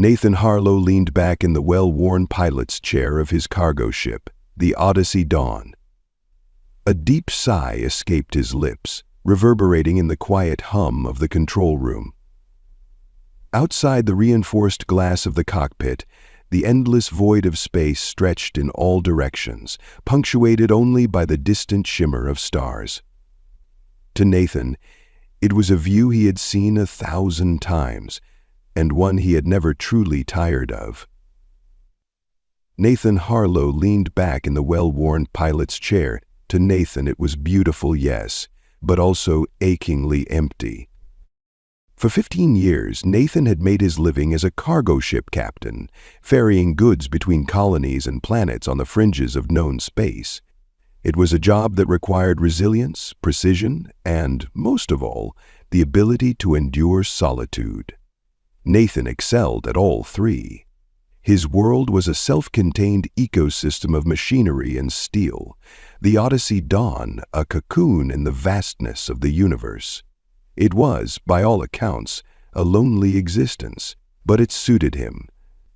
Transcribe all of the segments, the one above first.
Nathan Harlow leaned back in the well-worn pilot's chair of his cargo ship, the Odyssey Dawn. A deep sigh escaped his lips, reverberating in the quiet hum of the control room. Outside the reinforced glass of the cockpit, the endless void of space stretched in all directions, punctuated only by the distant shimmer of stars. To Nathan, it was a view he had seen 1,000 times, and one he had never truly tired of. Nathan Harlow leaned back in the well-worn pilot's chair. To Nathan it was beautiful, yes, but also achingly empty. For 15 years, Nathan had made his living as a cargo ship captain, ferrying goods between colonies and planets on the fringes of known space. It was a job that required resilience, precision, and, most of all, the ability to endure solitude. Nathan excelled at all three. His world was a self-contained ecosystem of machinery and steel, the Odyssey Dawn a cocoon in the vastness of the universe. It was, by all accounts, a lonely existence, but it suited him,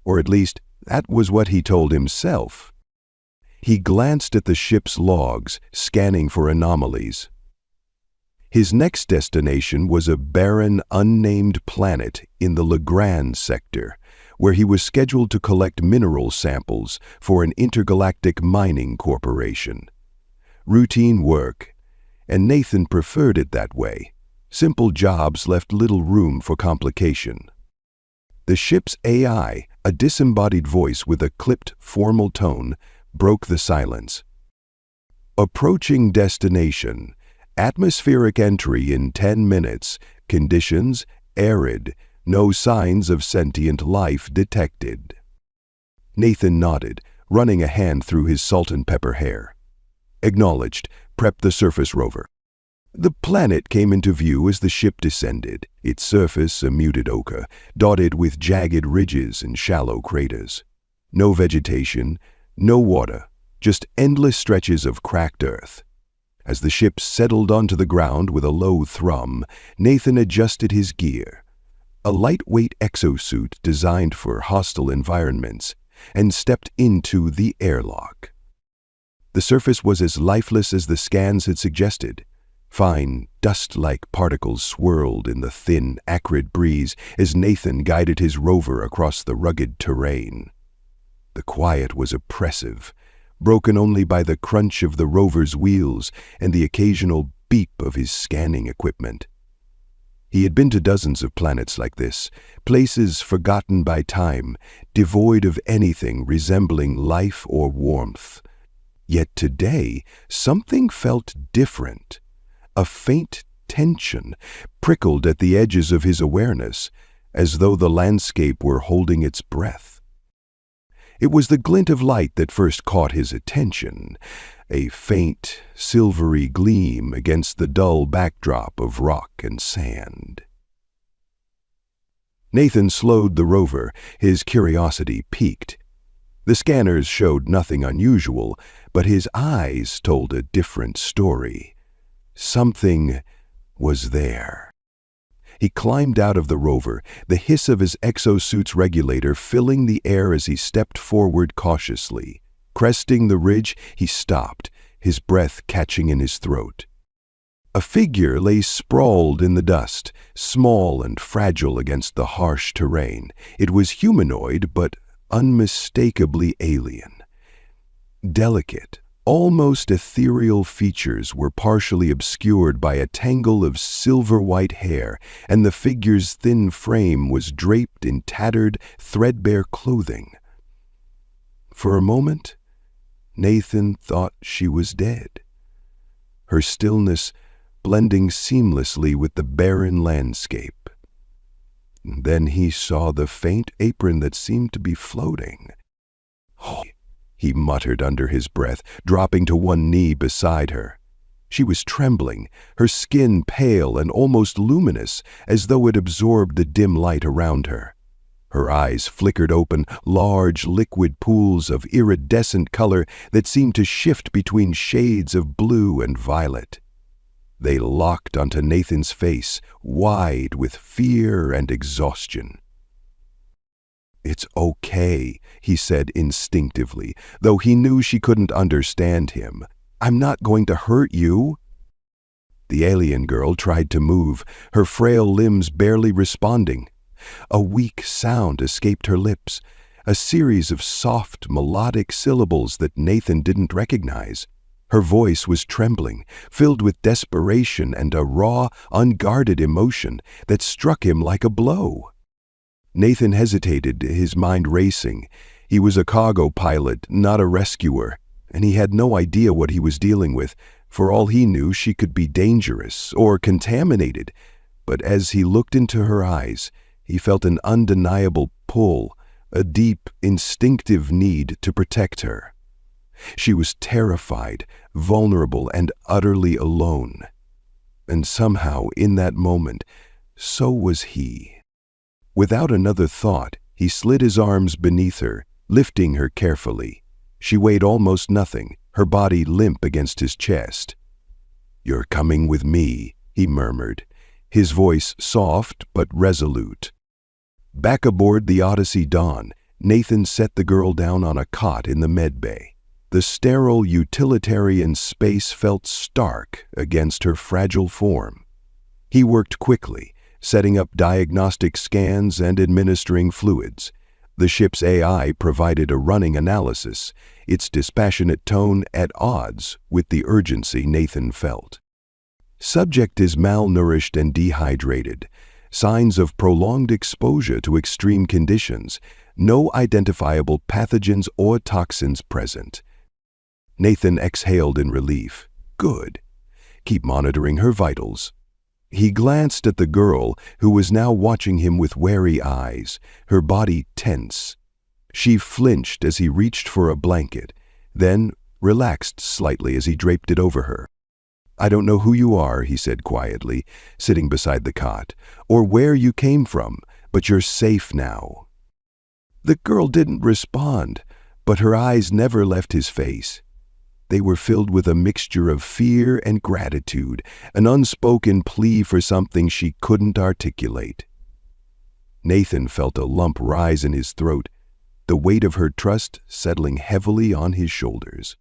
or at least that was what he told himself. He glanced at the ship's logs, scanning for anomalies. His next destination was a barren, unnamed planet in the Lagrange sector, where he was scheduled to collect mineral samples for an intergalactic mining corporation. Routine work, and Nathan preferred it that way. Simple jobs left little room for complication. The ship's AI, a disembodied voice with a clipped, formal tone, broke the silence. Approaching destination. Atmospheric entry in 10 minutes. Conditions arid. No signs of sentient life detected. Nathan nodded, running a hand through his salt and pepper hair. Acknowledged. Prep the surface rover. The planet came into view as the ship descended, its surface a muted ochre, dotted with jagged ridges and shallow craters. No vegetation, no water, just endless stretches of cracked earth. As the ship settled onto the ground with a low thrum, Nathan adjusted his gear. A lightweight exosuit designed for hostile environments, and stepped into the airlock. The surface was as lifeless as the scans had suggested. Fine, dust-like particles swirled in the thin, acrid breeze as Nathan guided his rover across the rugged terrain. The quiet was oppressive, broken only by the crunch of the rover's wheels and the occasional beep of his scanning equipment. He had been to dozens of planets like this, places forgotten by time, devoid of anything resembling life or warmth. Yet today, something felt different. A faint tension prickled at the edges of his awareness, as though the landscape were holding its breath. It was the glint of light that first caught his attention, a faint, silvery gleam against the dull backdrop of rock and sand. Nathan slowed the rover, his curiosity piqued. The scanners showed nothing unusual, but his eyes told a different story. Something was there. He climbed out of the rover, the hiss of his exosuit's regulator filling the air as he stepped forward cautiously. Cresting the ridge, he stopped, his breath catching in his throat. A figure lay sprawled in the dust, small and fragile against the harsh terrain. It was humanoid, but unmistakably alien. Delicate, almost ethereal features were partially obscured by a tangle of silver-white hair, and the figure's thin frame was draped in tattered, threadbare clothing. For a moment, Nathan thought she was dead, her stillness blending seamlessly with the barren landscape. Then he saw the faint apron that seemed to be floating. "Oh," he muttered under his breath, dropping to one knee beside her. She was trembling, her skin pale and almost luminous, as though it absorbed the dim light around her. Her eyes flickered open, large liquid pools of iridescent color that seemed to shift between shades of blue and violet. They locked onto Nathan's face, wide with fear and exhaustion. "It's okay," he said instinctively, though he knew she couldn't understand him. "I'm not going to hurt you." The alien girl tried to move, her frail limbs barely responding. A weak sound escaped her lips, a series of soft, melodic syllables that Nathan didn't recognize. Her voice was trembling, filled with desperation and a raw, unguarded emotion that struck him like a blow. Nathan hesitated, his mind racing. He was a cargo pilot, not a rescuer, and he had no idea what he was dealing with. For all he knew, she could be dangerous or contaminated. But as he looked into her eyes, he felt an undeniable pull, a deep, instinctive need to protect her. She was terrified, vulnerable, and utterly alone. And somehow, in that moment, so was he. Without another thought, he slid his arms beneath her, lifting her carefully. She weighed almost nothing, her body limp against his chest. "You're coming with me," he murmured, his voice soft but resolute. Back aboard the Odyssey Dawn, Nathan set the girl down on a cot in the medbay. The sterile, utilitarian space felt stark against her fragile form. He worked quickly, setting up diagnostic scans and administering fluids. The ship's AI provided a running analysis, its dispassionate tone at odds with the urgency Nathan felt. Subject is malnourished and dehydrated. Signs of prolonged exposure to extreme conditions. No identifiable pathogens or toxins present. Nathan exhaled in relief. Good. Keep monitoring her vitals. He glanced at the girl, who was now watching him with wary eyes, her body tense. She flinched as he reached for a blanket, then relaxed slightly as he draped it over her. "I don't know who you are," he said quietly, sitting beside the cot, "or where you came from, but you're safe now." The girl didn't respond, but her eyes never left his face. They were filled with a mixture of fear and gratitude, an unspoken plea for something she couldn't articulate. Nathan felt a lump rise in his throat, the weight of her trust settling heavily on his shoulders.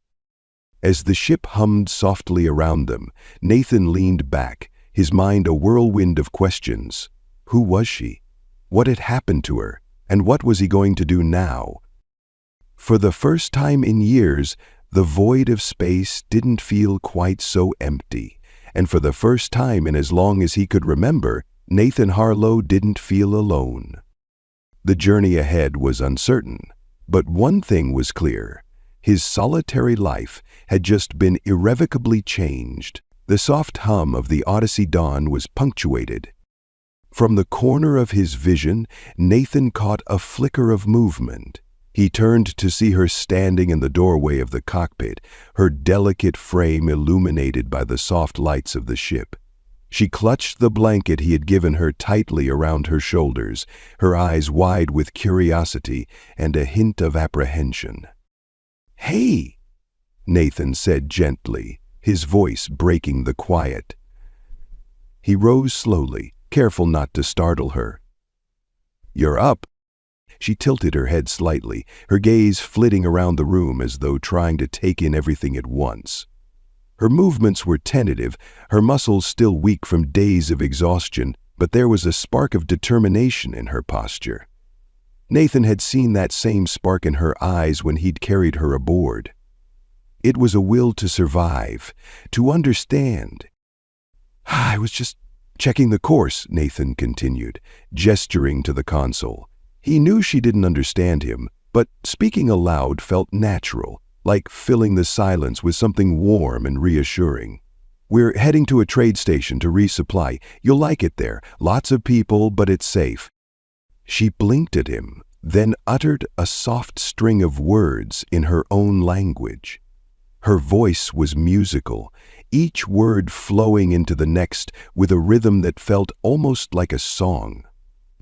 As the ship hummed softly around them, Nathan leaned back, his mind a whirlwind of questions. Who was she? What had happened to her? And what was he going to do now? For the first time in years, the void of space didn't feel quite so empty, and for the first time in as long as he could remember, Nathan Harlow didn't feel alone. The journey ahead was uncertain, but one thing was clear. His solitary life had just been irrevocably changed. The soft hum of the Odyssey Dawn was punctuated. From the corner of his vision, Nathan caught a flicker of movement. He turned to see her standing in the doorway of the cockpit, her delicate frame illuminated by the soft lights of the ship. She clutched the blanket he had given her tightly around her shoulders, her eyes wide with curiosity and a hint of apprehension. "Hey," Nathan said gently, his voice breaking the quiet. He rose slowly, careful not to startle her. "You're up." She tilted her head slightly, her gaze flitting around the room as though trying to take in everything at once. Her movements were tentative, her muscles still weak from days of exhaustion, but there was a spark of determination in her posture. Nathan had seen that same spark in her eyes when he'd carried her aboard. It was a will to survive, to understand. "I was just checking the course," Nathan continued, gesturing to the console. He knew she didn't understand him, but speaking aloud felt natural, like filling the silence with something warm and reassuring. "We're heading to a trade station to resupply. You'll like it there. Lots of people, but it's safe." She blinked at him, then uttered a soft string of words in her own language. Her voice was musical, each word flowing into the next with a rhythm that felt almost like a song.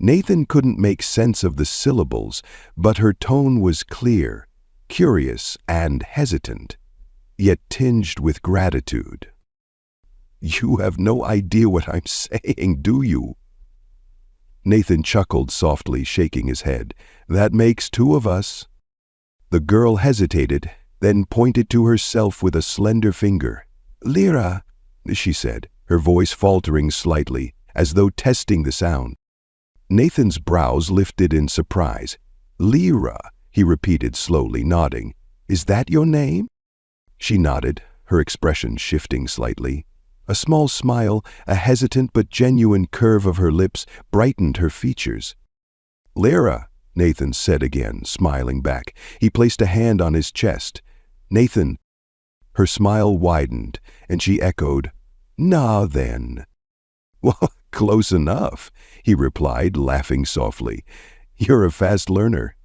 Nathan couldn't make sense of the syllables, but her tone was clear, curious and hesitant, yet tinged with gratitude. "You have no idea what I'm saying, do you?" Nathan chuckled softly, shaking his head. "That makes two of us." The girl hesitated, then pointed to herself with a slender finger. "Lyra," she said, her voice faltering slightly, as though testing the sound. Nathan's brows lifted in surprise. "Lyra," he repeated slowly, nodding. "Is that your name?" She nodded, her expression shifting slightly. A small smile, a hesitant but genuine curve of her lips, brightened her features. "Lyra," Nathan said again, smiling back. He placed a hand on his chest. "Nathan." Her smile widened, and she echoed, "Nah, then." "Well, close enough," he replied, laughing softly. "You're a fast learner."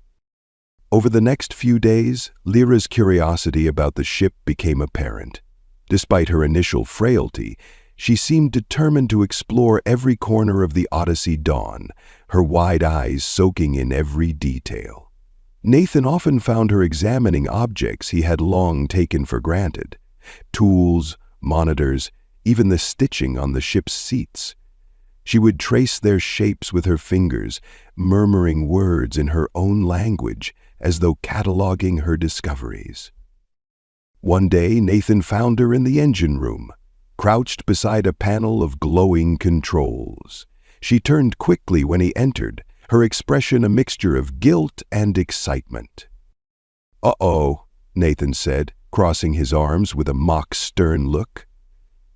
Over the next few days, Lyra's curiosity about the ship became apparent. Despite her initial frailty, she seemed determined to explore every corner of the Odyssey Dawn, her wide eyes soaking in every detail. Nathan often found her examining objects he had long taken for granted: tools, monitors, even the stitching on the ship's seats. She would trace their shapes with her fingers, murmuring words in her own language, as though cataloging her discoveries. One day, Nathan found her in the engine room, crouched beside a panel of glowing controls. She turned quickly when he entered, her expression a mixture of guilt and excitement. "Uh-oh," Nathan said, crossing his arms with a mock stern look.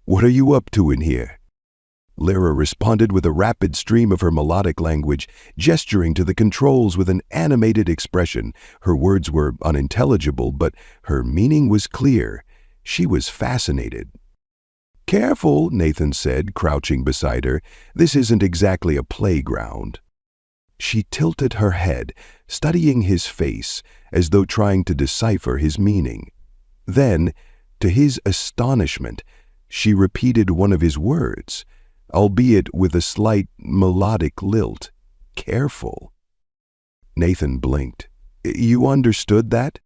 "What are you up to in here?" Lyra responded with a rapid stream of her melodic language, gesturing to the controls with an animated expression. Her words were unintelligible, but her meaning was clear. She was fascinated. "Careful," Nathan said, crouching beside her. "This isn't exactly a playground." She tilted her head, studying his face, as though trying to decipher his meaning. Then, to his astonishment, she repeated one of his words, albeit with a slight melodic lilt. "Careful." Nathan blinked. "You understood that?"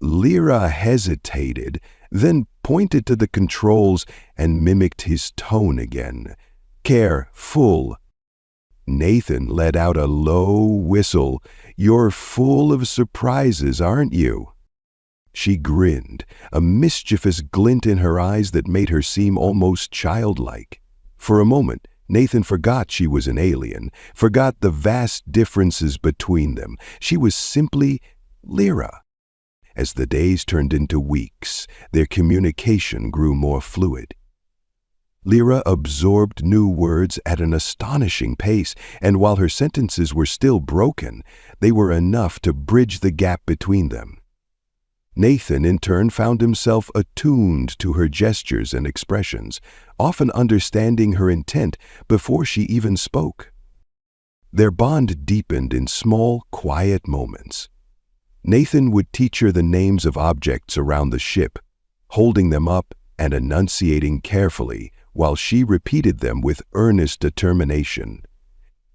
Lyra hesitated, then pointed to the controls and mimicked his tone again. "Careful." Nathan let out a low whistle. "You're full of surprises, aren't you?" She grinned, a mischievous glint in her eyes that made her seem almost childlike. For a moment, Nathan forgot she was an alien, forgot the vast differences between them. She was simply Lyra. As the days turned into weeks, their communication grew more fluid. Lyra absorbed new words at an astonishing pace, and while her sentences were still broken, they were enough to bridge the gap between them. Nathan, in turn, found himself attuned to her gestures and expressions, often understanding her intent before she even spoke. Their bond deepened in small, quiet moments. Nathan would teach her the names of objects around the ship, holding them up and enunciating carefully, while she repeated them with earnest determination.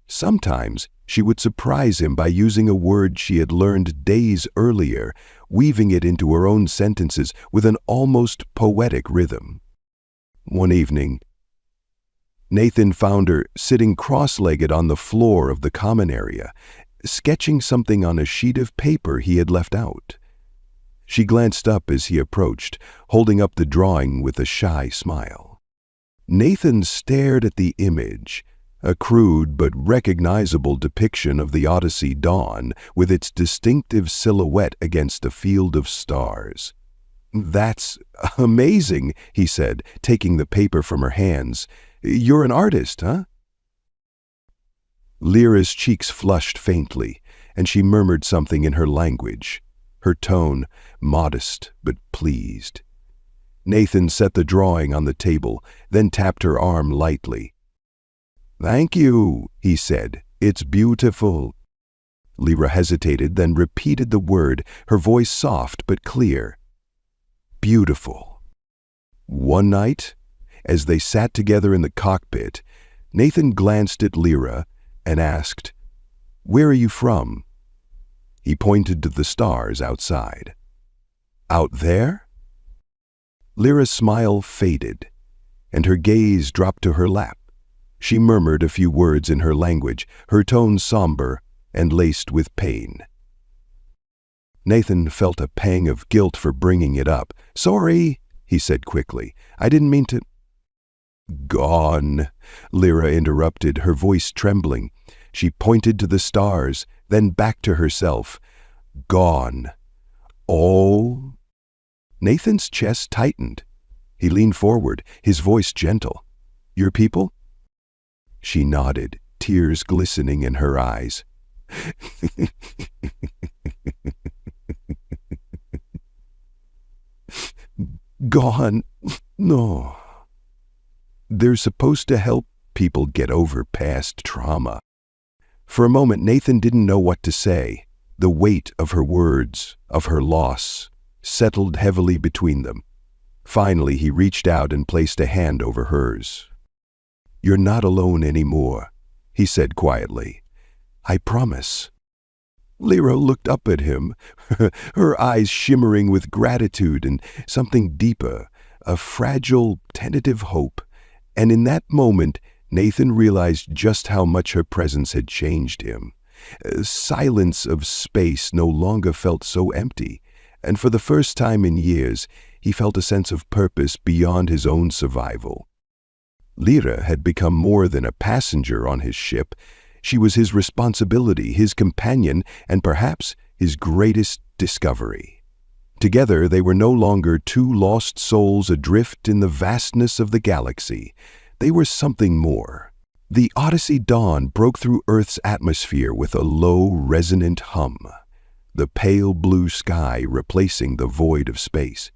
Sometimes she would surprise him by using a word she had learned days earlier, weaving it into her own sentences with an almost poetic rhythm. One evening, Nathan found her sitting cross-legged on the floor of the common area, sketching something on a sheet of paper he had left out. She glanced up as he approached, holding up the drawing with a shy smile. Nathan stared at the image, a crude but recognizable depiction of the Odyssey Dawn with its distinctive silhouette against a field of stars. "That's amazing," he said, taking the paper from her hands. "You're an artist, huh?" Lyra's cheeks flushed faintly, and she murmured something in her language, her tone modest but pleased. Nathan set the drawing on the table, then tapped her arm lightly. "Thank you," he said. "It's beautiful." Lyra hesitated, then repeated the word, her voice soft but clear. "Beautiful." One night, as they sat together in the cockpit, Nathan glanced at Lyra and asked, "Where are you from?" He pointed to the stars outside. "Out there?" Lyra's smile faded, and her gaze dropped to her lap. She murmured a few words in her language, her tone somber and laced with pain. Nathan felt a pang of guilt for bringing it up. "Sorry," he said quickly. "I didn't mean to—" "Gone," Lyra interrupted, her voice trembling. She pointed to the stars, then back to herself. "Gone. All?" Nathan's chest tightened. He leaned forward, his voice gentle. "Your people?" She nodded, tears glistening in her eyes. "Gone? No. They're supposed to help people get over past trauma." For a moment, Nathan didn't know what to say. The weight of her words, of her loss, settled heavily between them. Finally, he reached out and placed a hand over hers. "You're not alone anymore," he said quietly. "I promise." Lyra looked up at him, her eyes shimmering with gratitude and something deeper, a fragile, tentative hope. And in that moment, Nathan realized just how much her presence had changed him. Silence of space no longer felt so empty, and for the first time in years, he felt a sense of purpose beyond his own survival. Lyra had become more than a passenger on his ship. She was his responsibility, his companion, and perhaps his greatest discovery. Together, they were no longer two lost souls adrift in the vastness of the galaxy. They were something more. The Odyssey dawn broke through Earth's atmosphere with a low, resonant hum, the pale blue sky replacing the void of space.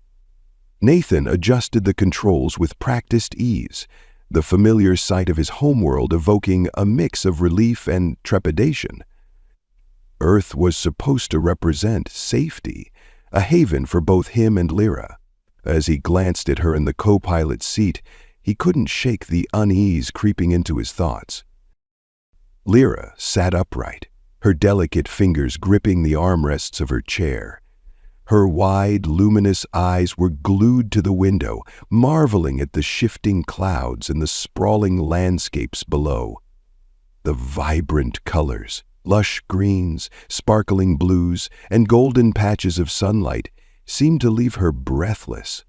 Nathan adjusted the controls with practiced ease, the familiar sight of his homeworld evoking a mix of relief and trepidation. Earth was supposed to represent safety, a haven for both him and Lyra. As he glanced at her in the co-pilot's seat, he couldn't shake the unease creeping into his thoughts. Lyra sat upright, her delicate fingers gripping the armrests of her chair. Her wide, luminous eyes were glued to the window, marveling at the shifting clouds and the sprawling landscapes below. The vibrant colors, lush greens, sparkling blues, and golden patches of sunlight seemed to leave her breathless.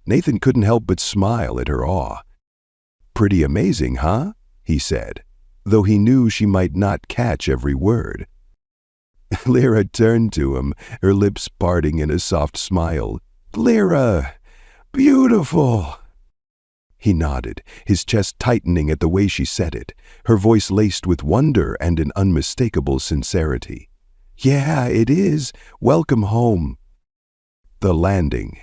Nathan couldn't help but smile at her awe. "Pretty amazing, huh?" he said, though he knew she might not catch every word. Lyra turned to him, her lips parting in a soft smile. "Lyra! Beautiful!" He nodded, his chest tightening at the way she said it, her voice laced with wonder and an unmistakable sincerity. "Yeah, it is. Welcome home." The landing.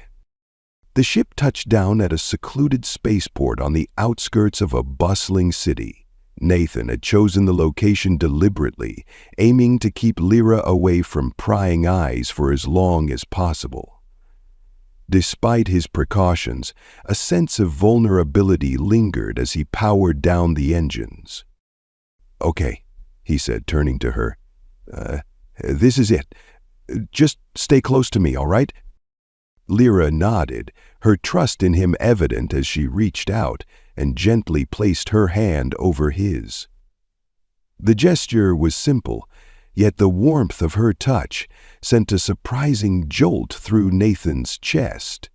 The ship touched down at a secluded spaceport on the outskirts of a bustling city. Nathan had chosen the location deliberately, aiming to keep Lyra away from prying eyes for as long as possible. Despite his precautions, a sense of vulnerability lingered as he powered down the engines. "Okay," he said, turning to her. This is it. Just stay close to me, all right?" Lyra nodded, her trust in him evident as she reached out and gently placed her hand over his. The gesture was simple, yet the warmth of her touch sent a surprising jolt through Nathan's chest.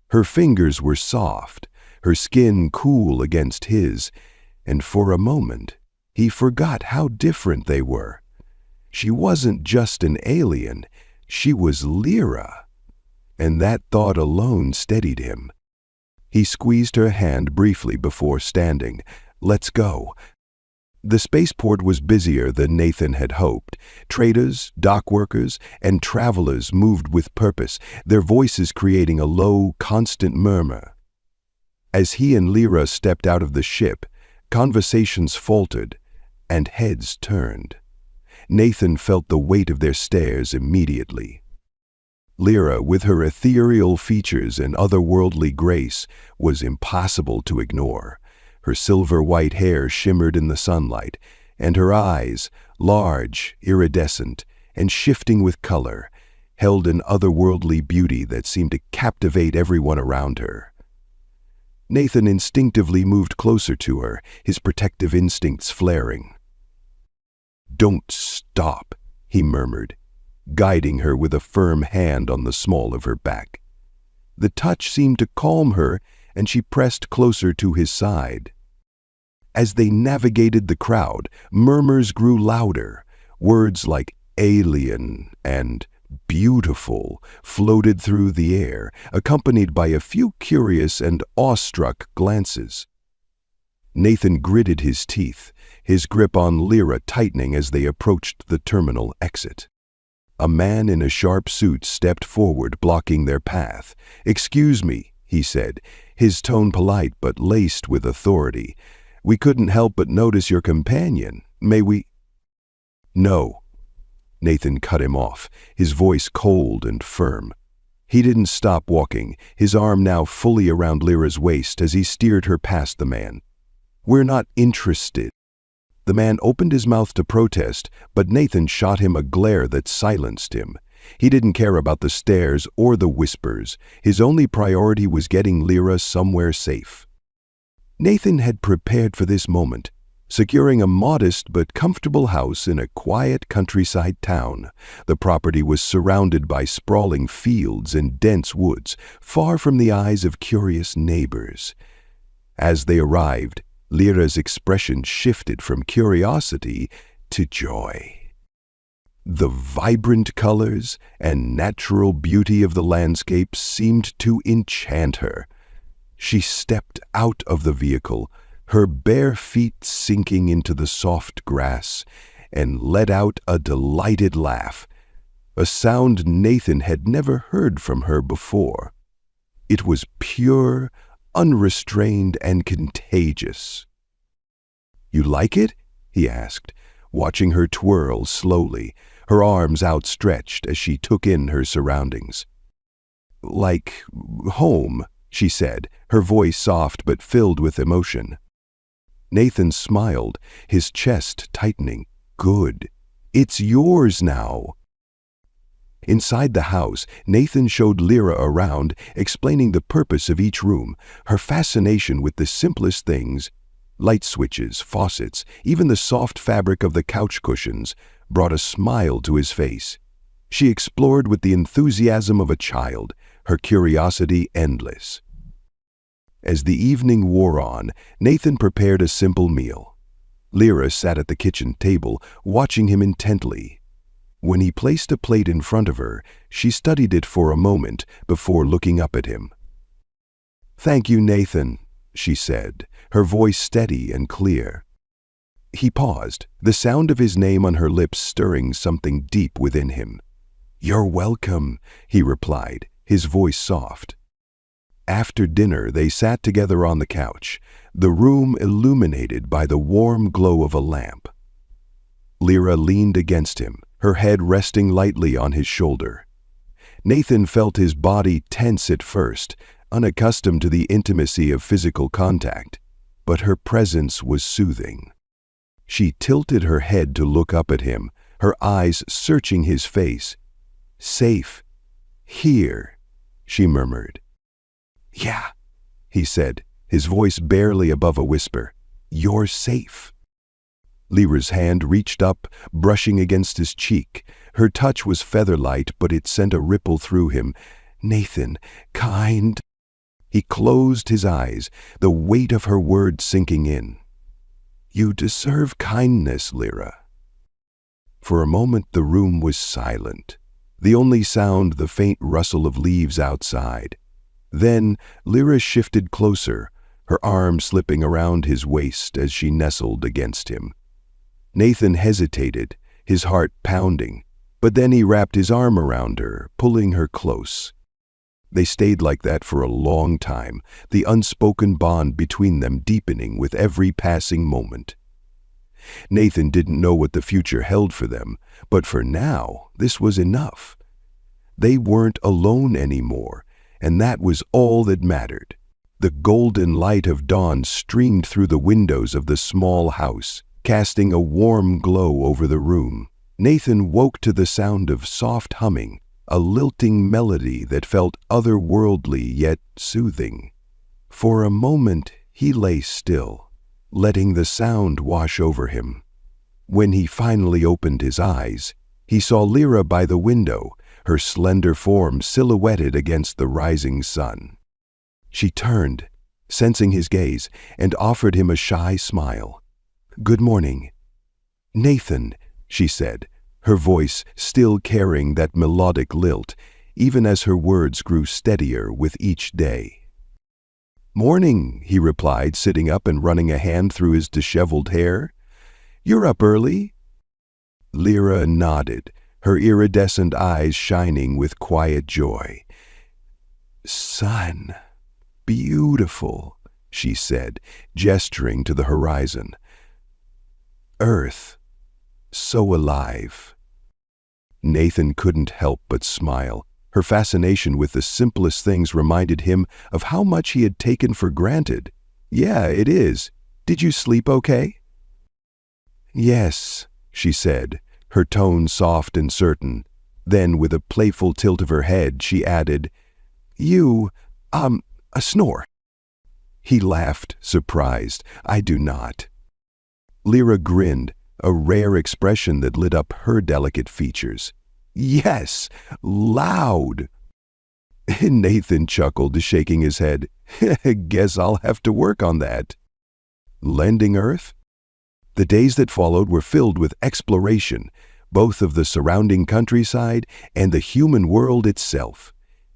Her fingers were soft, her skin cool against his, and for a moment he forgot how different they were. She wasn't just an alien, she was Lyra, and that thought alone steadied him. He squeezed her hand briefly before standing. "Let's go." The spaceport was busier than Nathan had hoped. Traders, dock workers, and travelers moved with purpose, their voices creating a low, constant murmur. As he and Lyra stepped out of the ship, conversations faltered and heads turned. Nathan felt the weight of their stares immediately. Lyra, with her ethereal features and otherworldly grace, was impossible to ignore. Her silver-white hair shimmered in the sunlight, and her eyes, large, iridescent, and shifting with color, held an otherworldly beauty that seemed to captivate everyone around her. Nathan instinctively moved closer to her, his protective instincts flaring. "Don't stop," he murmured, guiding her with a firm hand on the small of her back. The touch seemed to calm her, and she pressed closer to his side. As they navigated the crowd, murmurs grew louder. Words like alien and beautiful floated through the air, accompanied by a few curious and awestruck glances. Nathan gritted his teeth, his grip on Lyra tightening as they approached the terminal exit. A man in a sharp suit stepped forward, blocking their path. "Excuse me," he said, his tone polite but laced with authority. "We couldn't help but notice your companion. May we—" "No." Nathan cut him off, his voice cold and firm. He didn't stop walking, his arm now fully around Lyra's waist as he steered her past the man. "We're not interested." The man opened his mouth to protest, but Nathan shot him a glare that silenced him. He didn't care about the stares or the whispers. His only priority was getting Lyra somewhere safe. Nathan had prepared for this moment, securing a modest but comfortable house in a quiet countryside town. The property was surrounded by sprawling fields and dense woods, far from the eyes of curious neighbors. As they arrived, Lyra's expression shifted from curiosity to joy. The vibrant colors and natural beauty of the landscape seemed to enchant her. She stepped out of the vehicle, her bare feet sinking into the soft grass, and let out a delighted laugh, a sound Nathan had never heard from her before. It was pure, unrestrained, and contagious. "You like it?" he asked, watching her twirl slowly, her arms outstretched as she took in her surroundings. "Like home," she said, her voice soft but filled with emotion. Nathan smiled, his chest tightening. "Good. It's yours now." Inside the house, Nathan showed Lyra around, explaining the purpose of each room, her fascination with the simplest things. Light switches, faucets, even the soft fabric of the couch cushions brought a smile to his face. She explored with the enthusiasm of a child, her curiosity endless. As the evening wore on, Nathan prepared a simple meal. Lyra sat at the kitchen table, watching him intently. When he placed a plate in front of her, she studied it for a moment before looking up at him. "Thank you, Nathan," she said, her voice steady and clear. He paused, the sound of his name on her lips stirring something deep within him. "You're welcome," he replied, his voice soft. After dinner, they sat together on the couch, the room illuminated by the warm glow of a lamp. Lyra leaned against him, her head resting lightly on his shoulder. Nathan felt his body tense at first, unaccustomed to the intimacy of physical contact, but her presence was soothing. She tilted her head to look up at him, her eyes searching his face. "Safe. Here," she murmured. "Yeah," he said, his voice barely above a whisper. "You're safe." Lyra's hand reached up, brushing against his cheek. Her touch was feather-light, but it sent a ripple through him. "Nathan, kind." He closed his eyes, the weight of her words sinking in. "You deserve kindness, Lyra." For a moment the room was silent, the only sound the faint rustle of leaves outside. Then Lyra shifted closer, her arm slipping around his waist as she nestled against him. Nathan hesitated, his heart pounding, but then he wrapped his arm around her, pulling her close. They stayed like that for a long time, the unspoken bond between them deepening with every passing moment. Nathan didn't know what the future held for them, but for now, this was enough. They weren't alone anymore, and that was all that mattered. The golden light of dawn streamed through the windows of the small house, casting a warm glow over the room. Nathan woke to the sound of soft humming, a lilting melody that felt otherworldly yet soothing. For a moment he lay still, letting the sound wash over him. When he finally opened his eyes, he saw Lyra by the window, her slender form silhouetted against the rising sun. She turned, sensing his gaze, and offered him a shy smile. "Good morning." "Nathan," she said, her voice still carrying that melodic lilt, even as her words grew steadier with each day. "Morning," he replied, sitting up and running a hand through his disheveled hair. "You're up early?" Lyra nodded, her iridescent eyes shining with quiet joy. "Sun, beautiful," she said, gesturing to the horizon. "Earth, so alive." Nathan couldn't help but smile. Her fascination with the simplest things reminded him of how much he had taken for granted. "Yeah, it is. Did you sleep okay?" "Yes," she said, her tone soft and certain. Then, with a playful tilt of her head, she added, a snore." He laughed, surprised. "I do not." Lyra grinned, a rare expression that lit up her delicate features. "Yes, loud." Nathan chuckled, shaking his head. "Guess I'll have to work on that." Lending Earth? The days that followed were filled with exploration, both of the surrounding countryside and the human world itself.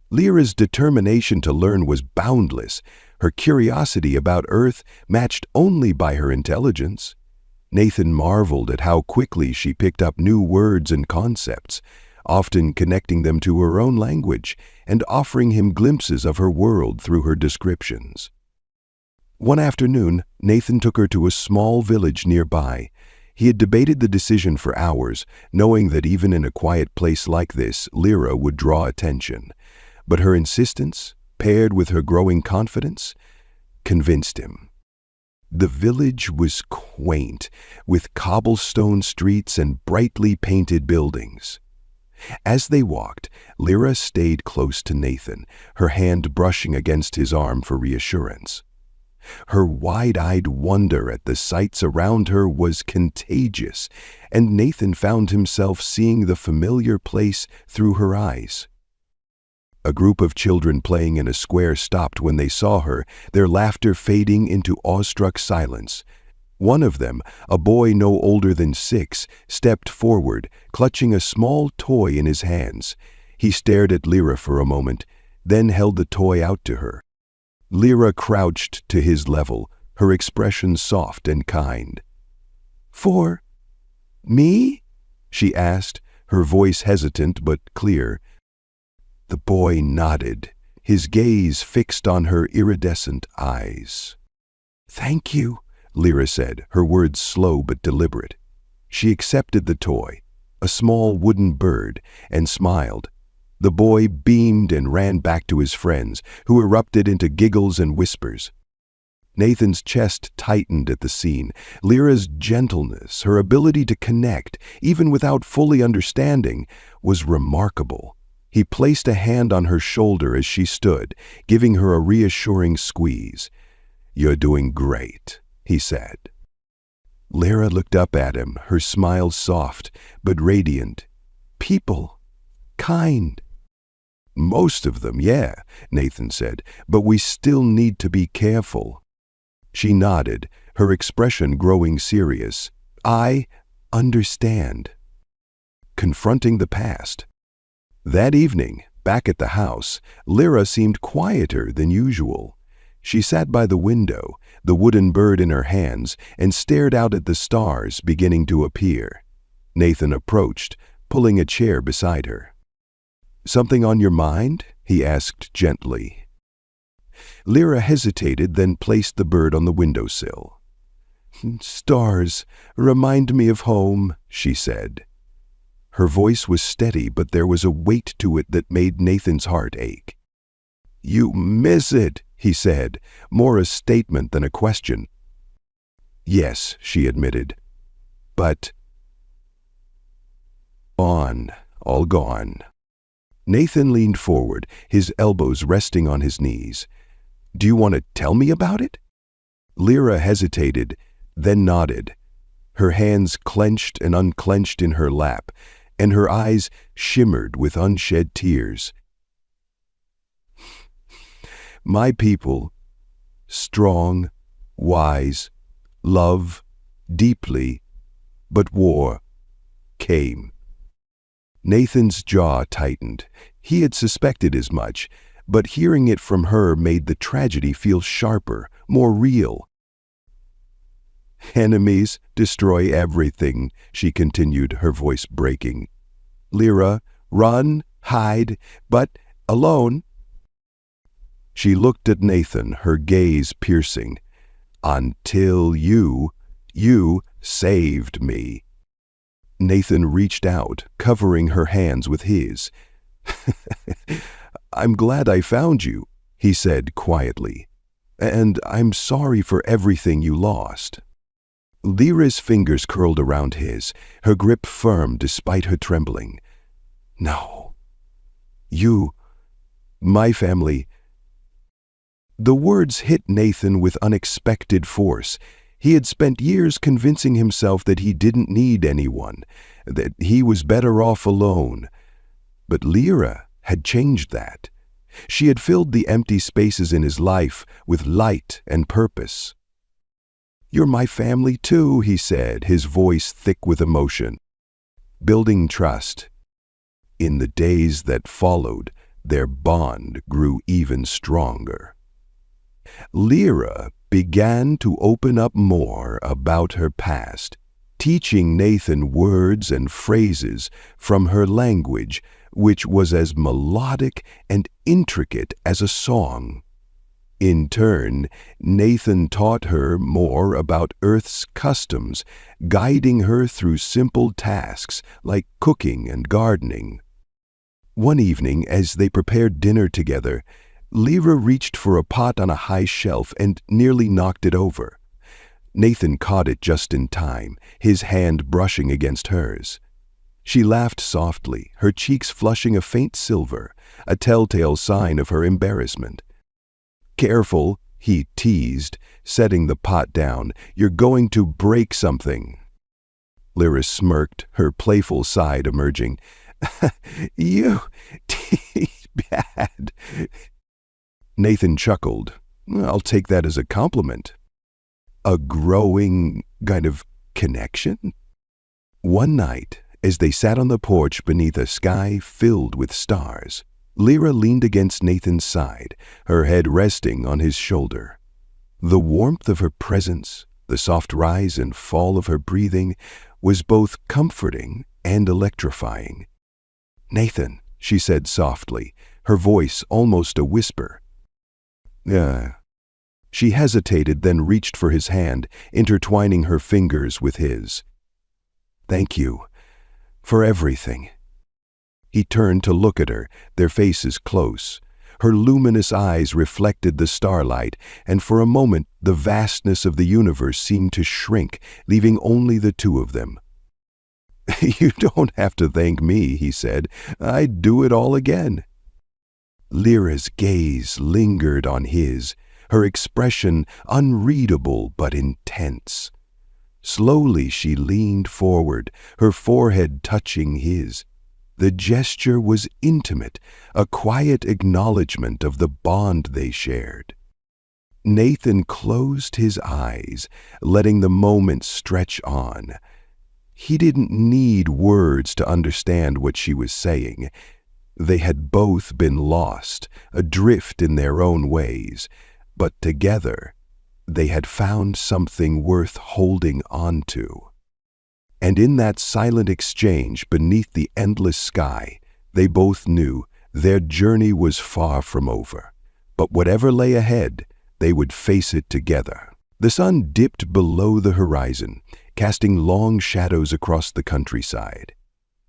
Lyra's determination to learn was boundless, her curiosity about Earth matched only by her intelligence. Nathan marveled at how quickly she picked up new words and concepts, often connecting them to her own language and offering him glimpses of her world through her descriptions. One afternoon, Nathan took her to a small village nearby. He had debated the decision for hours, knowing that even in a quiet place like this, Lyra would draw attention. But her insistence, paired with her growing confidence, convinced him. The village was quaint, with cobblestone streets and brightly painted buildings. As they walked, Lyra stayed close to Nathan, her hand brushing against his arm for reassurance. Her wide-eyed wonder at the sights around her was contagious, and Nathan found himself seeing the familiar place through her eyes. A group of children playing in a square stopped when they saw her, their laughter fading into awestruck silence. One of them, a boy no older than 6, stepped forward, clutching a small toy in his hands. He stared at Lyra for a moment, then held the toy out to her. Lyra crouched to his level, her expression soft and kind. "For me?" she asked, her voice hesitant but clear. The boy nodded, his gaze fixed on her iridescent eyes. "Thank you," Lyra said, her words slow but deliberate. She accepted the toy, a small wooden bird, and smiled. The boy beamed and ran back to his friends, who erupted into giggles and whispers. Nathan's chest tightened at the scene. Lyra's gentleness, her ability to connect, even without fully understanding, was remarkable. He placed a hand on her shoulder as she stood, giving her a reassuring squeeze. "You're doing great," he said. Lyra looked up at him, her smile soft but radiant. "People, kind." "Most of them, yeah," Nathan said, "but we still need to be careful." She nodded, her expression growing serious. "I understand." Confronting the past. That evening, back at the house, Lyra seemed quieter than usual. She sat by the window, the wooden bird in her hands, and stared out at the stars beginning to appear. Nathan approached, pulling a chair beside her. "Something on your mind?" he asked gently. Lyra hesitated, then placed the bird on the windowsill. "Stars remind me of home," she said. Her voice was steady, but there was a weight to it that made Nathan's heart ache. "You miss it," he said, more a statement than a question. "Yes," she admitted, "but all gone." Nathan leaned forward, his elbows resting on his knees. Do you want to tell me about it? Lyra hesitated, then nodded. Her hands clenched and unclenched in her lap, and her eyes shimmered with unshed tears. My people, strong, wise, love deeply, but war came. Nathan's jaw tightened. He had suspected as much, but hearing it from her made the tragedy feel sharper, more real. Enemies destroy everything, she continued, her voice breaking. Lyra, run, hide, but alone. She looked at Nathan, her gaze piercing. Until you saved me. Nathan reached out, covering her hands with his. I'm glad I found you, he said quietly. And I'm sorry for everything you lost. Lyra's fingers curled around his, her grip firm despite her trembling. No. You, my family. The words hit Nathan with unexpected force. He had spent years convincing himself that he didn't need anyone, that he was better off alone. But Lyra had changed that. She had filled the empty spaces in his life with light and purpose. You're my family too, he said, his voice thick with emotion. Building trust. In the days that followed, their bond grew even stronger. Lyra began to open up more about her past, teaching Nathan words and phrases from her language, which was as melodic and intricate as a song. In turn, Nathan taught her more about Earth's customs, guiding her through simple tasks like cooking and gardening. One evening, as they prepared dinner together, Lyra reached for a pot on a high shelf and nearly knocked it over. Nathan caught it just in time, his hand brushing against hers. She laughed softly, her cheeks flushing a faint silver, a telltale sign of her embarrassment. Careful, he teased, setting the pot down. You're going to break something. Lyra smirked, her playful side emerging. You tease bad. Nathan chuckled. I'll take that as a compliment. A growing kind of connection? One night, as they sat on the porch beneath a sky filled with stars, Lyra leaned against Nathan's side, her head resting on his shoulder. The warmth of her presence, the soft rise and fall of her breathing, was both comforting and electrifying. Nathan, she said softly, her voice almost a whisper. She hesitated, then reached for his hand, intertwining her fingers with his. Thank you for everything. He turned to look at her, their faces close. Her luminous eyes reflected the starlight, and for a moment the vastness of the universe seemed to shrink, leaving only the two of them. You don't have to thank me, he said. I'd do it all again. Lyra's gaze lingered on his, her expression unreadable but intense. Slowly she leaned forward, her forehead touching his. The gesture was intimate, a quiet acknowledgement of the bond they shared. Nathan closed his eyes, letting the moment stretch on. He didn't need words to understand what she was saying. They had both been lost, adrift in their own ways, but together they had found something worth holding on to. And in that silent exchange beneath the endless sky, they both knew their journey was far from over. But whatever lay ahead, they would face it together. The sun dipped below the horizon, casting long shadows across the countryside.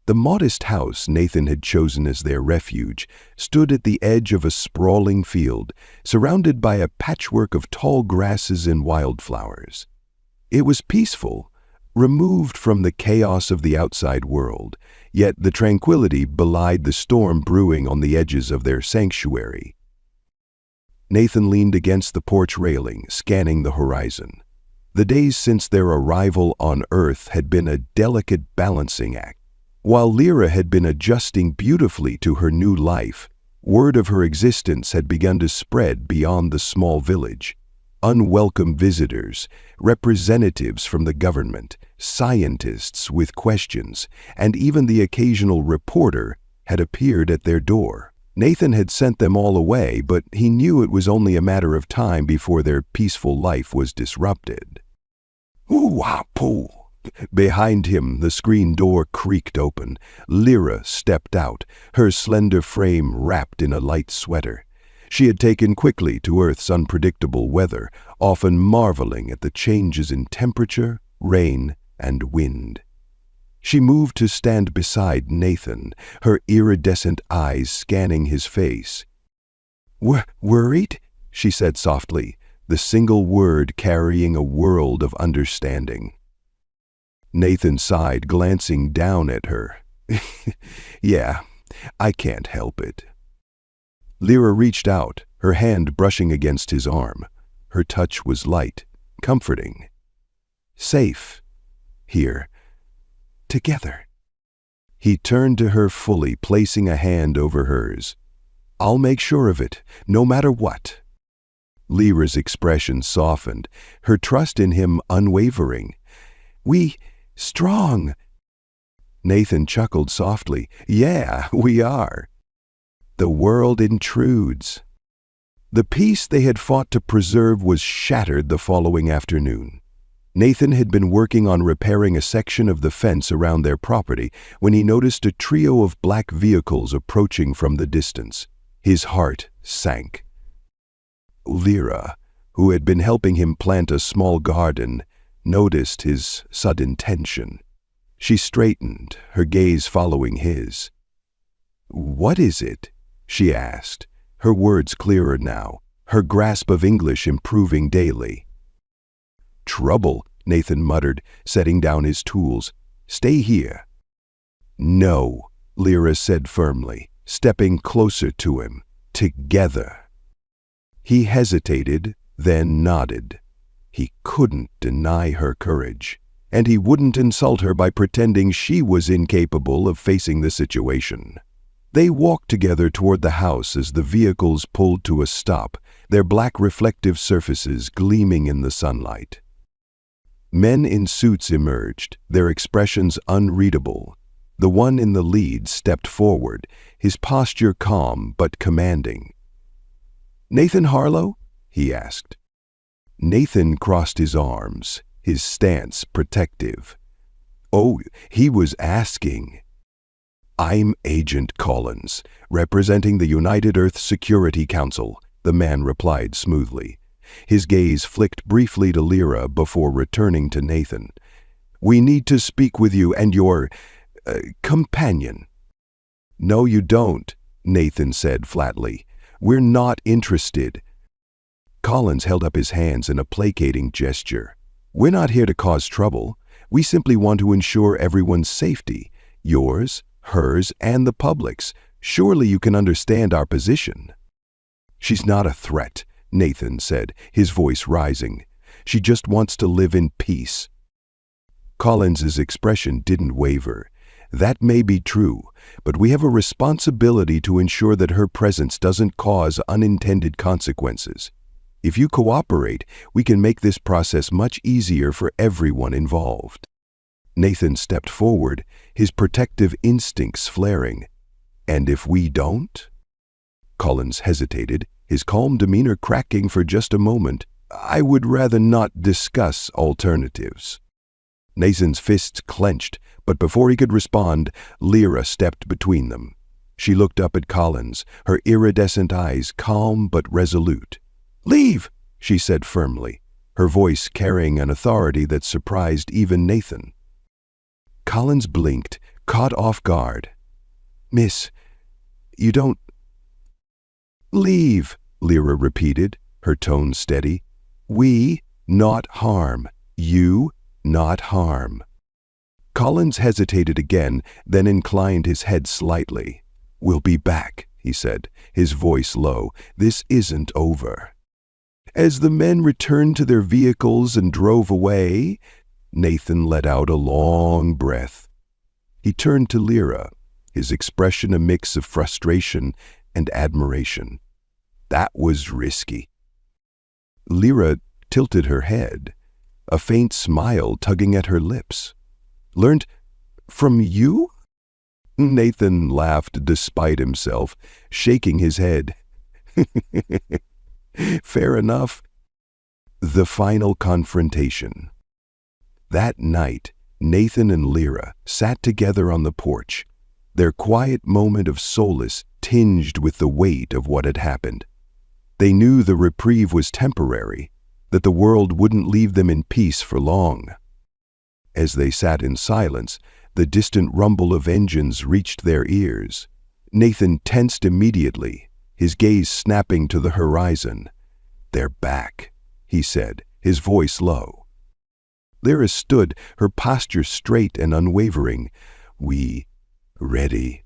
The modest house Nathan had chosen as their refuge stood at the edge of a sprawling field, surrounded by a patchwork of tall grasses and wildflowers. It was peaceful, removed from the chaos of the outside world, yet the tranquility belied the storm brewing on the edges of their sanctuary. Nathan leaned against the porch railing, scanning the horizon. The days since their arrival on Earth had been a delicate balancing act. While Lyra had been adjusting beautifully to her new life, word of her existence had begun to spread beyond the small village. Unwelcome visitors, representatives from the government, scientists with questions, and even the occasional reporter had appeared at their door. Nathan had sent them all away, but he knew it was only a matter of time before their peaceful life was disrupted. Ooh-ah-poo! Behind him, the screen door creaked open. Lyra stepped out, her slender frame wrapped in a light sweater. She had taken quickly to Earth's unpredictable weather, often marveling at the changes in temperature, rain, and wind. She moved to stand beside Nathan, her iridescent eyes scanning his face. Worried? She said softly, the single word carrying a world of understanding. Nathan sighed, glancing down at her. Yeah, I can't help it. Lyra reached out, her hand brushing against his arm. Her touch was light, comforting. Safe. Here. Together. He turned to her fully, placing a hand over hers. I'll make sure of it, no matter what. Lyra's expression softened, her trust in him unwavering. We strong. Nathan chuckled softly. Yeah, we are. The world intrudes. The peace they had fought to preserve was shattered the following afternoon. Nathan had been working on repairing a section of the fence around their property when he noticed a trio of black vehicles approaching from the distance. His heart sank. Lyra, who had been helping him plant a small garden, noticed his sudden tension. She straightened, her gaze following his. What is it? She asked, her words clearer now, her grasp of English improving daily. Trouble, Nathan muttered, setting down his tools. Stay here. No, Lyra said firmly, stepping closer to him. Together. He hesitated, then nodded. He couldn't deny her courage, and he wouldn't insult her by pretending she was incapable of facing the situation. They walked together toward the house as the vehicles pulled to a stop, their black reflective surfaces gleaming in the sunlight. Men in suits emerged, their expressions unreadable. The one in the lead stepped forward, his posture calm but commanding. Nathan Harlow? He asked. Nathan crossed his arms, his stance protective. Oh, he was asking. I'm Agent Collins, representing the United Earth Security Council, the man replied smoothly. His gaze flicked briefly to Lyra before returning to Nathan. We need to speak with you and your companion. No, you don't, Nathan said flatly. We're not interested. Collins held up his hands in a placating gesture. We're not here to cause trouble. We simply want to ensure everyone's safety, yours, hers, and the public's. Surely you can understand our position. She's not a threat, Nathan said, his voice rising. She just wants to live in peace. Collins's expression didn't waver. That may be true, but we have a responsibility to ensure that her presence doesn't cause unintended consequences. If you cooperate, we can make this process much easier for everyone involved. Nathan stepped forward, his protective instincts flaring. And if we don't? Collins hesitated, his calm demeanor cracking for just a moment. I would rather not discuss alternatives. Nathan's fists clenched, but before he could respond, Lyra stepped between them. She looked up at Collins, her iridescent eyes calm but resolute. Leave, she said firmly, her voice carrying an authority that surprised even Nathan. Collins blinked, caught off guard. Miss, you don't... Leave, Lyra repeated, her tone steady. We, not harm. You, not harm. Collins hesitated again, then inclined his head slightly. We'll be back, he said, his voice low. "This isn't over." As the men returned to their vehicles and drove away, Nathan let out a long breath. He turned to Lyra, his expression a mix of frustration and admiration. That was risky. Lyra tilted her head, a faint smile tugging at her lips. "Learned from you?" Nathan laughed despite himself, shaking his head. "Fair enough." The final confrontation. That night, Nathan and Lyra sat together on the porch, their quiet moment of solace tinged with the weight of what had happened. They knew the reprieve was temporary, that the world wouldn't leave them in peace for long. As they sat in silence, the distant rumble of engines reached their ears. Nathan tensed immediately, his gaze snapping to the horizon. "They're back," he said, his voice low. Lyra stood, her posture straight and unwavering. "We ready."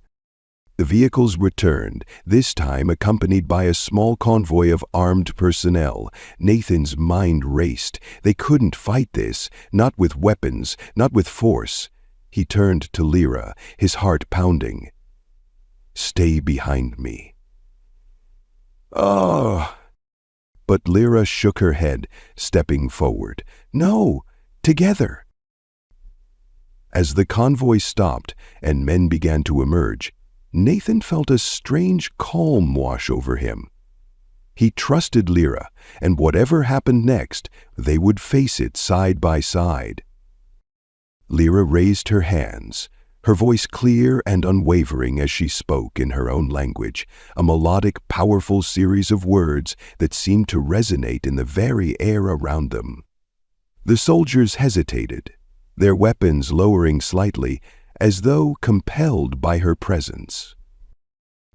The vehicles returned, this time accompanied by a small convoy of armed personnel. Nathan's mind raced. They couldn't fight this, not with weapons, not with force. He turned to Lyra, his heart pounding. "Stay behind me." "Oh!" But Lyra shook her head, stepping forward. "No, together." As the convoy stopped and men began to emerge, Nathan felt a strange calm wash over him. He trusted Lyra, and whatever happened next, they would face it side by side. Lyra raised her hands, her voice clear and unwavering as she spoke in her own language, a melodic, powerful series of words that seemed to resonate in the very air around them. The soldiers hesitated, their weapons lowering slightly, as though compelled by her presence.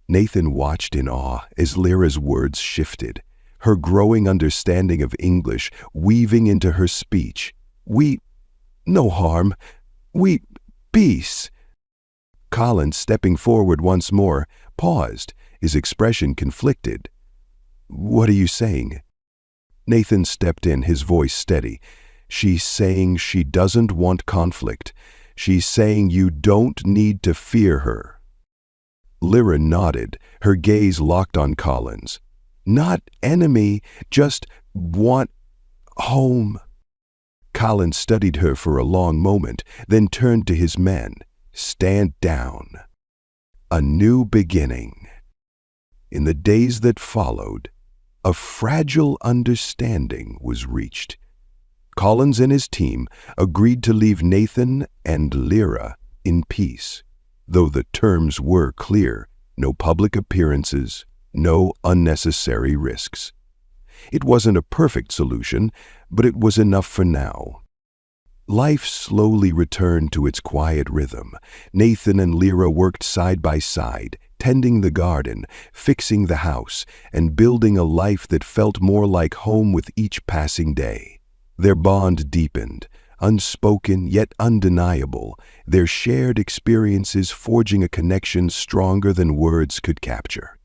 Nathan watched in awe as Lyra's words shifted, her growing understanding of English weaving into her speech. "We, no harm. We, peace." Collins, stepping forward once more, paused, his expression conflicted. "What are you saying?" Nathan stepped in, his voice steady. "She's saying she doesn't want conflict. She's saying you don't need to fear her." Lyra nodded, her gaze locked on Collins. "Not enemy, just want home." Collins studied her for a long moment, then turned to his men. "Stand down." A new beginning. In the days that followed, a fragile understanding was reached. Collins and his team agreed to leave Nathan and Lyra in peace, though the terms were clear: no public appearances, no unnecessary risks. It wasn't a perfect solution, but it was enough for now. Life slowly returned to its quiet rhythm. Nathan and Lyra worked side by side, tending the garden, fixing the house, and building a life that felt more like home with each passing day. Their bond deepened, unspoken yet undeniable, their shared experiences forging a connection stronger than words could capture.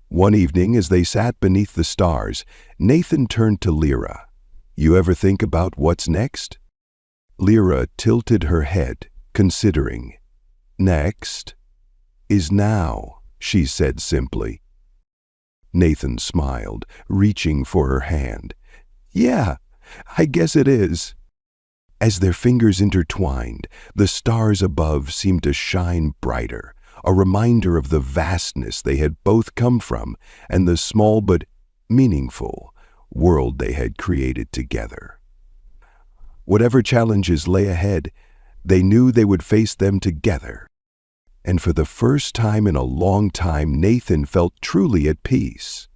One evening, as they sat beneath the stars, Nathan turned to Lyra. "You ever think about what's next?" Lyra tilted her head, considering. "Next is now," she said simply. Nathan smiled, reaching for her hand. "Yeah, I guess it is." As their fingers intertwined, the stars above seemed to shine brighter, a reminder of the vastness they had both come from and the small but meaningful world they had created together. Whatever challenges lay ahead, they knew they would face them together. And for the first time in a long time, Nathan felt truly at peace.